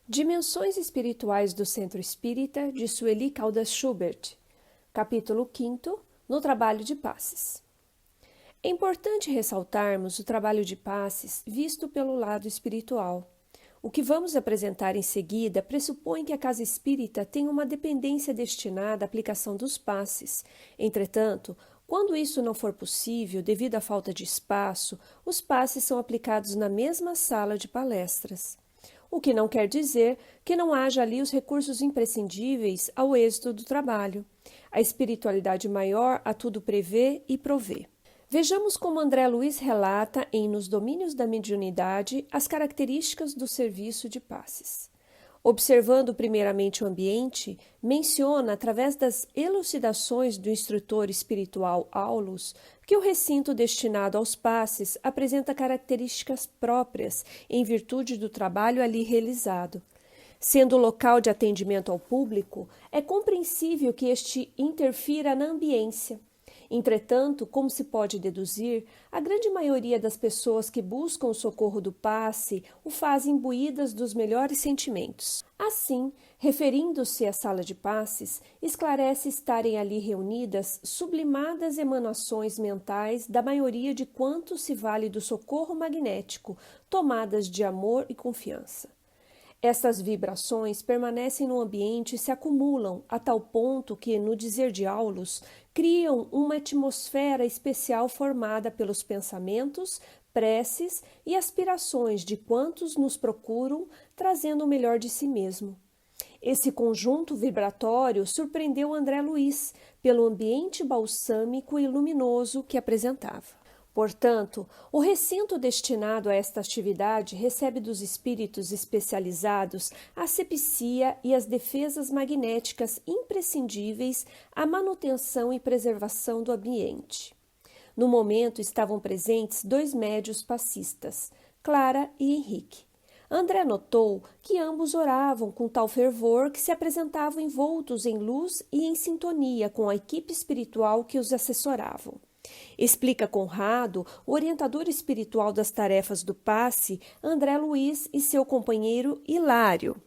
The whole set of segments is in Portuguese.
Dimensões Espirituais do Centro Espírita de Sueli Caldas Schubert, capítulo 5, no Trabalho de Passes. É importante ressaltarmos o trabalho de passes visto pelo lado espiritual. O que vamos apresentar em seguida pressupõe que a casa espírita tem uma dependência destinada à aplicação dos passes. Entretanto, quando isso não for possível devido à falta de espaço, os passes são aplicados na mesma sala de palestras. O que não quer dizer que não haja ali os recursos imprescindíveis ao êxito do trabalho. A espiritualidade maior a tudo prevê e provê. Vejamos como André Luiz relata em Nos Domínios da Mediunidade as características do serviço de passes. Observando primeiramente o ambiente, menciona, através das elucidações do instrutor espiritual Aulus, que o recinto destinado aos passes apresenta características próprias em virtude do trabalho ali realizado. Sendo local de atendimento ao público, é compreensível que este interfira na ambiência. Entretanto, como se pode deduzir, a grande maioria das pessoas que buscam o socorro do passe o fazem imbuídas dos melhores sentimentos. Assim, referindo-se à sala de passes, esclarece estarem ali reunidas sublimadas emanações mentais da maioria de quantos se vale do socorro magnético, tomadas de amor e confiança. Essas vibrações permanecem no ambiente e se acumulam a tal ponto que, no dizer de Aulus, criam uma atmosfera especial formada pelos pensamentos, preces e aspirações de quantos nos procuram, trazendo o melhor de si mesmo. Esse conjunto vibratório surpreendeu André Luiz pelo ambiente balsâmico e luminoso que apresentava. Portanto, o recinto destinado a esta atividade recebe dos espíritos especializados a asepsia e as defesas magnéticas imprescindíveis à manutenção e preservação do ambiente. No momento estavam presentes 2 médios passistas, Clara e Henrique. André notou que ambos oravam com tal fervor que se apresentavam envoltos em luz e em sintonia com a equipe espiritual que os assessoravam. Explica Conrado, o orientador espiritual das tarefas do passe, André Luiz e seu companheiro Hilário.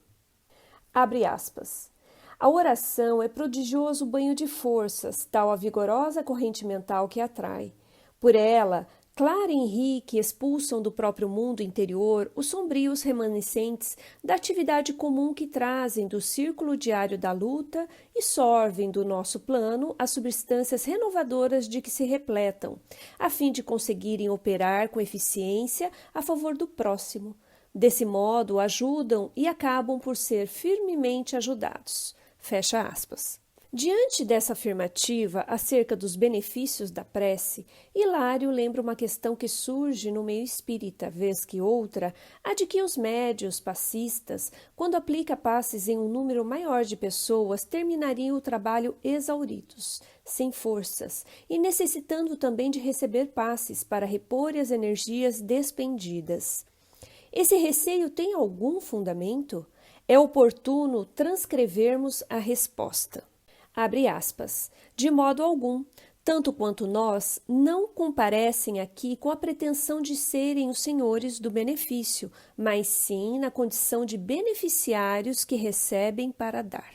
Abre aspas. A oração é prodigioso banho de forças, tal a vigorosa corrente mental que atrai. Por ela, Clara e Henrique expulsam do próprio mundo interior os sombrios remanescentes da atividade comum que trazem do círculo diário da luta e sorvem do nosso plano as substâncias renovadoras de que se repletam, a fim de conseguirem operar com eficiência a favor do próximo. Desse modo, ajudam e acabam por ser firmemente ajudados. Fecha aspas. Diante dessa afirmativa acerca dos benefícios da prece, Hilário lembra uma questão que surge no meio espírita, vez que outra, a de que os médios passistas, quando aplica passes em um número maior de pessoas, terminariam o trabalho exauridos, sem forças, e necessitando também de receber passes para repor as energias despendidas. Esse receio tem algum fundamento? É oportuno transcrevermos a resposta. Abre aspas, de modo algum, tanto quanto nós, não comparecem aqui com a pretensão de serem os senhores do benefício, mas sim na condição de beneficiários que recebem para dar.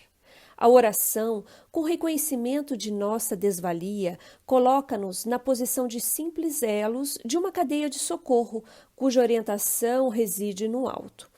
A oração, com reconhecimento de nossa desvalia, coloca-nos na posição de simples elos de uma cadeia de socorro, cuja orientação reside no alto.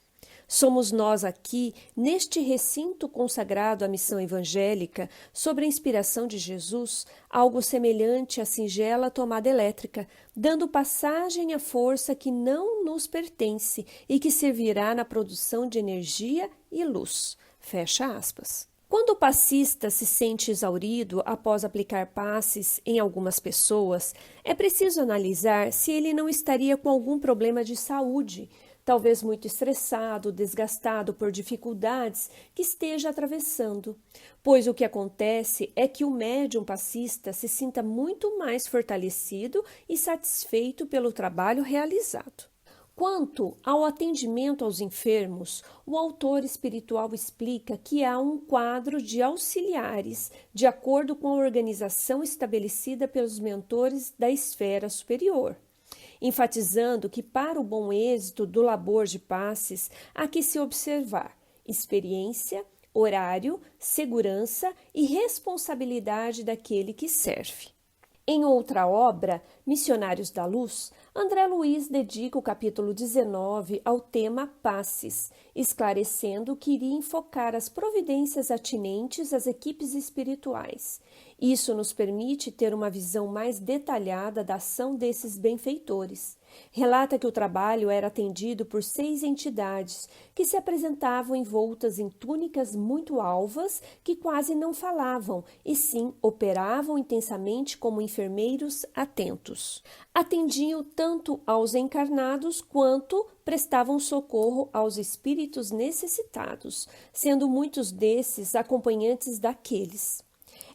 Somos nós aqui, neste recinto consagrado à missão evangélica, sob a inspiração de Jesus, algo semelhante à singela tomada elétrica, dando passagem à força que não nos pertence e que servirá na produção de energia e luz. Fecha aspas. Quando o passista se sente exaurido após aplicar passes em algumas pessoas, é preciso analisar se ele não estaria com algum problema de saúde, talvez muito estressado, desgastado por dificuldades que esteja atravessando, pois o que acontece é que o médium passista se sinta muito mais fortalecido e satisfeito pelo trabalho realizado. Quanto ao atendimento aos enfermos, o autor espiritual explica que há um quadro de auxiliares, de acordo com a organização estabelecida pelos mentores da esfera superior, enfatizando que para o bom êxito do labor de passes há que se observar experiência, horário, segurança e responsabilidade daquele que serve. Em outra obra, Missionários da Luz, André Luiz dedica o capítulo 19 ao tema Passes, esclarecendo que iria enfocar as providências atinentes às equipes espirituais. Isso nos permite ter uma visão mais detalhada da ação desses benfeitores. Relata que o trabalho era atendido por 6 entidades que se apresentavam envoltas em túnicas muito alvas que quase não falavam e sim operavam intensamente como enfermeiros atentos. Atendiam tanto aos encarnados quanto prestavam socorro aos espíritos necessitados, sendo muitos desses acompanhantes daqueles.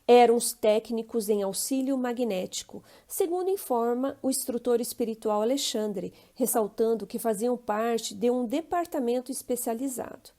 Eram os técnicos em auxílio magnético, segundo informa o instrutor espiritual Alexandre, ressaltando que faziam parte de um departamento especializado.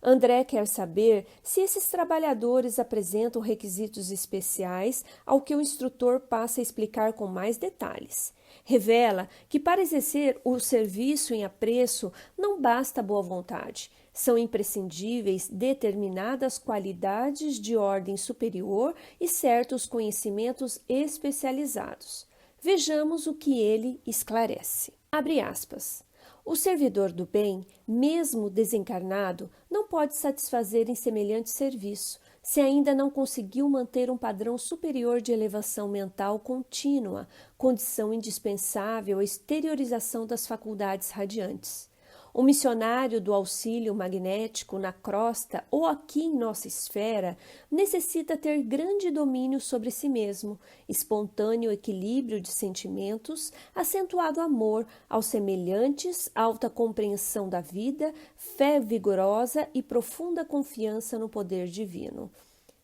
André quer saber se esses trabalhadores apresentam requisitos especiais, ao que o instrutor passa a explicar com mais detalhes. Revela que para exercer o serviço em apreço não basta boa vontade. São imprescindíveis determinadas qualidades de ordem superior e certos conhecimentos especializados. Vejamos o que ele esclarece. Abre aspas. O servidor do bem, mesmo desencarnado, não pode satisfazer em semelhante serviço, se ainda não conseguiu manter um padrão superior de elevação mental contínua, condição indispensável à exteriorização das faculdades radiantes. O missionário do auxílio magnético na crosta ou aqui em nossa esfera necessita ter grande domínio sobre si mesmo, espontâneo equilíbrio de sentimentos, acentuado amor aos semelhantes, alta compreensão da vida, fé vigorosa e profunda confiança no poder divino.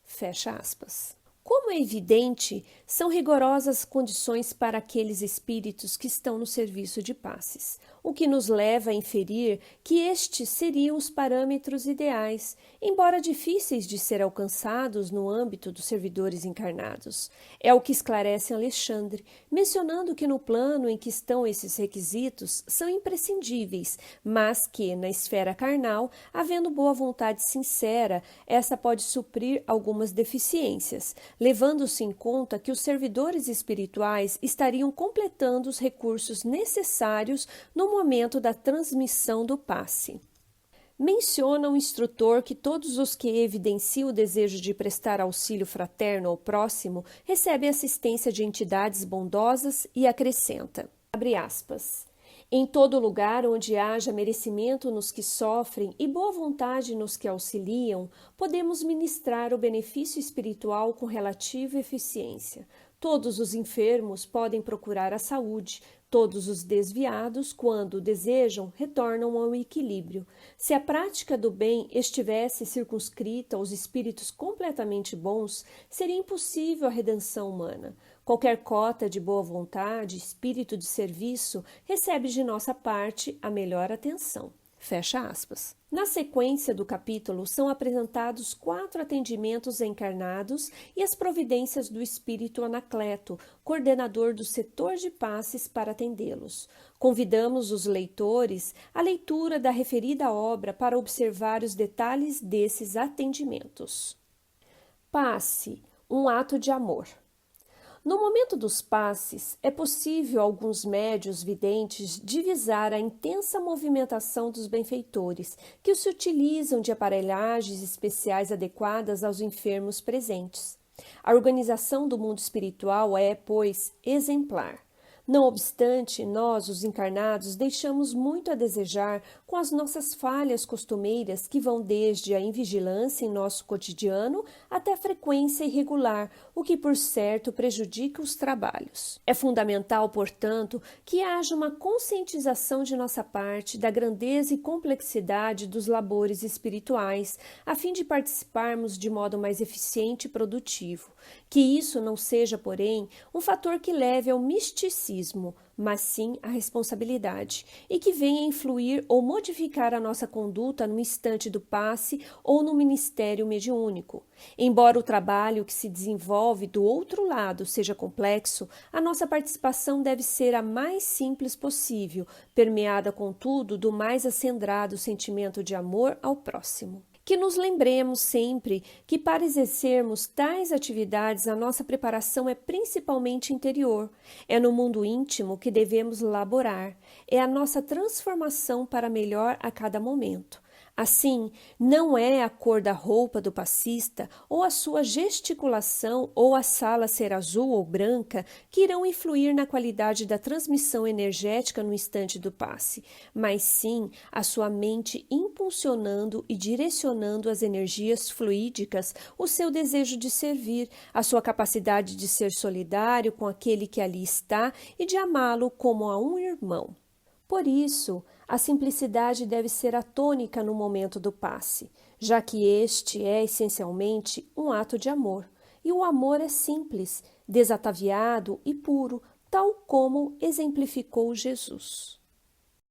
Fecha aspas. Como é evidente, são rigorosas condições para aqueles espíritos que estão no serviço de passes, o que nos leva a inferir que estes seriam os parâmetros ideais, embora difíceis de ser alcançados no âmbito dos servidores encarnados. É o que esclarece Alexandre, mencionando que no plano em que estão esses requisitos são imprescindíveis, mas que, na esfera carnal, havendo boa vontade sincera, essa pode suprir algumas deficiências, levando-se em conta que os servidores espirituais estariam completando os recursos necessários no momento da transmissão do passe. Menciona o instrutor que todos os que evidenciam o desejo de prestar auxílio fraterno ao próximo recebem assistência de entidades bondosas e acrescenta, abre aspas, em todo lugar onde haja merecimento nos que sofrem e boa vontade nos que auxiliam, podemos ministrar o benefício espiritual com relativa eficiência. Todos os enfermos podem procurar a saúde, todos os desviados, quando desejam, retornam ao equilíbrio. Se a prática do bem estivesse circunscrita aos espíritos completamente bons, seria impossível a redenção humana. Qualquer cota de boa vontade, espírito de serviço, recebe de nossa parte a melhor atenção. Fecha aspas. Na sequência do capítulo são apresentados 4 atendimentos encarnados e as providências do espírito Anacleto, coordenador do setor de passes, para atendê-los. Convidamos os leitores à leitura da referida obra para observar os detalhes desses atendimentos. Passe, um ato de amor. No momento dos passes, é possível alguns médios videntes divisar a intensa movimentação dos benfeitores, que se utilizam de aparelhagens especiais adequadas aos enfermos presentes. A organização do mundo espiritual é, pois, exemplar. Não obstante, nós, os encarnados, deixamos muito a desejar com as nossas falhas costumeiras que vão desde a invigilância em nosso cotidiano até a frequência irregular, o que, por certo, prejudica os trabalhos. É fundamental, portanto, que haja uma conscientização de nossa parte da grandeza e complexidade dos labores espirituais, a fim de participarmos de modo mais eficiente e produtivo. Que isso não seja, porém, um fator que leve ao misticismo, mas sim à responsabilidade, e que venha influir ou modificar a nossa conduta no instante do passe ou no ministério mediúnico. Embora o trabalho que se desenvolve do outro lado seja complexo, a nossa participação deve ser a mais simples possível, permeada, contudo, do mais acendrado sentimento de amor ao próximo. Que nos lembremos sempre que para exercermos tais atividades a nossa preparação é principalmente interior, é no mundo íntimo que devemos laborar, é a nossa transformação para melhor a cada momento. Assim, não é a cor da roupa do passista ou a sua gesticulação ou a sala ser azul ou branca que irão influir na qualidade da transmissão energética no instante do passe, mas sim a sua mente impulsionando e direcionando as energias fluídicas, o seu desejo de servir, a sua capacidade de ser solidário com aquele que ali está e de amá-lo como a um irmão. Por isso, a simplicidade deve ser a tônica no momento do passe, já que este é essencialmente um ato de amor, e o amor é simples, desataviado e puro, tal como exemplificou Jesus.